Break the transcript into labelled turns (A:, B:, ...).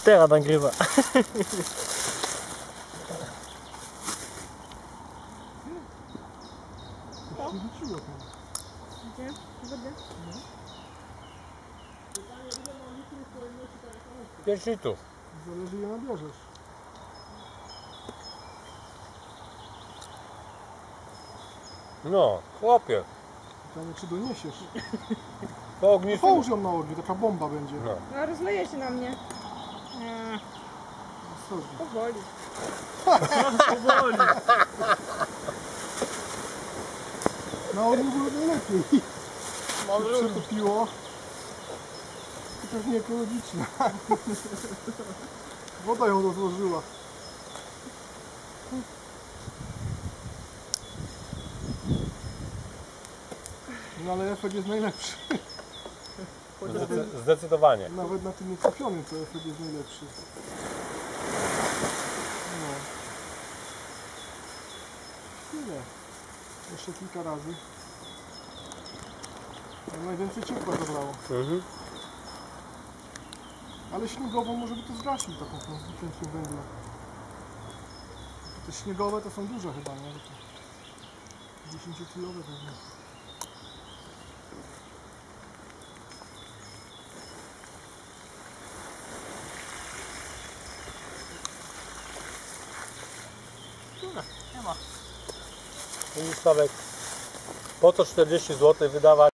A: Teraz nagrywa.
B: Gdzie? Wodę?
A: 5 litrów.
C: Zależy ile nabierzesz.
A: No, chłopie.
C: Pytanie czy doniesiesz.
A: Po ognisku.
C: Połóż ją na ogień, taka bomba będzie.
A: No.
B: No rozleje się na mnie.
C: Sorry.
B: Powoli.
A: Powoli.
C: Na ogniu było najlepiej.
A: Może
C: Przetopiło. I pewnie ekologiczna. Woda ją rozłożyła. No ale efekt jest najlepszy.
A: Zdecydowanie.
C: Nawet na tym niecofionym to efekt jest najlepszy. No. Tyle. Jeszcze kilka razy. Ale najwięcej ciepła zabrało.
A: Mhm.
C: Ale śniegową może by to zgasił taką tętnię węgla. Te śniegowe to są duże chyba, nie? 10-kilowe pewnie.
A: Nie ma. Sławek, po co 40 zł wydawać?